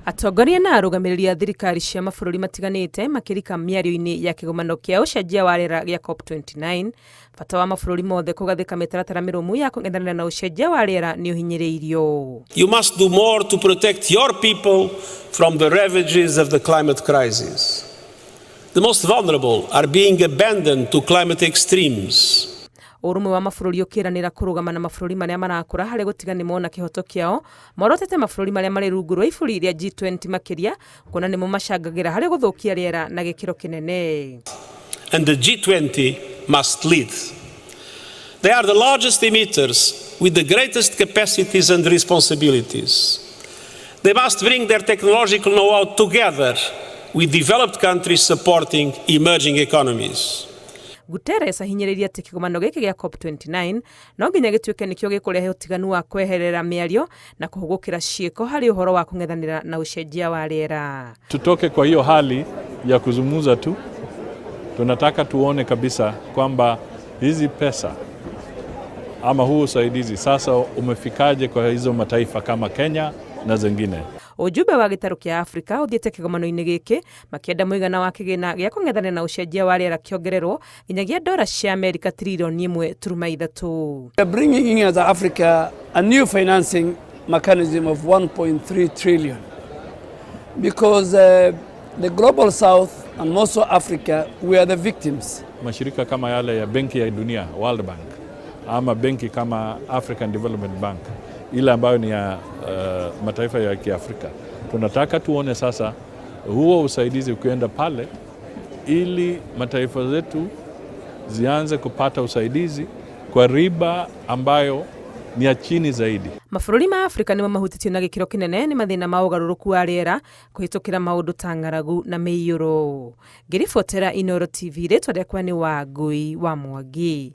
Atongoria na arũgamĩrĩri a thirikari cia mabũrũri matiganĩte makĩrika mĩario-inĩ ya kĩgomano kĩa ũcenjia wa rĩera gĩa COP29, bata wa mabũrũri mothe kũgathĩka mĩtaratara mĩrũmu ya kũng'ethanĩra na ũcenjia wa rĩera nĩ ũhinyĩrĩirio. You must do more to protect your people from the ravages of the climate crisis. The most vulnerable are being abandoned to climate extremes. Ũrũmwe wa mabũrũri ũkĩranĩra kũrũgama na mabũrũri marĩa marakũra harĩ gũtiga nĩ mona kĩhoto kĩao, morotete mabũrũri marĩa marĩ rungu rwa ibũri rĩa G20 makĩria, kuona nĩmo macangagĩra harĩ gũthũkia rĩera na gĩkĩro kĩnene. And the G20 must lead. They are the largest emitters with the greatest capacities and responsibilities. They must bring their technological know-how together with developed countries supporting emerging economies. Guterres ahinyĩrĩirie atĩ kĩgomano gĩkĩ gĩa COP29 no nginya gĩtuĩke nĩkĩo gĩkũrehe ũtiganu wa kweherera mĩario na kũhũgũkĩra ciĩko harĩ ũhoro wa kũng'ethanĩra na ũcenjia wa rĩera. Tutoke kwa hiyo hali ya kuzungumza tu, tunataka tuone kabisa kwamba hizi pesa ama huu usaidizi sasa umefikaje kwa hizo mataifa kama Kenya na zingine. Ujumbe wa gĩtarũ kĩa Afrika ũthiĩte kĩgomano-inĩ gĩkĩ makĩenda mũigana wa kĩgĩna gĩa kũng'ethanĩra na ũcenjia wa rĩera kĩongererwo nginyagia $1 cia Amerika trilioni 1.3. We are bringing in as Africa a new financing mechanism of 1.3 trillion because the global south and most of Africa, we are the victims. Mashirika kama yale ya Benki ya Dunia, World Bank, ama benki kama African Development Bank, ile ambayo ni ya mataifa ya Kiafrika. Tunataka tuone sasa huo usaidizi ukienda pale ili mataifa zetu zianze kupata usaidizi kwa riba ambayo ni ya chini zaidi. Mabũrũri ma Afrika nĩmo mahutĩtio na gĩkĩro kĩnene nĩ mathĩna ma ũgarũrũku wa rĩera kũhĩtũkĩra maũndũ ta ng'aragu na mĩiyũro. Ngĩribotera Inooro TV, rĩtwa rĩakwa nĩ Wangui wa Mwangi.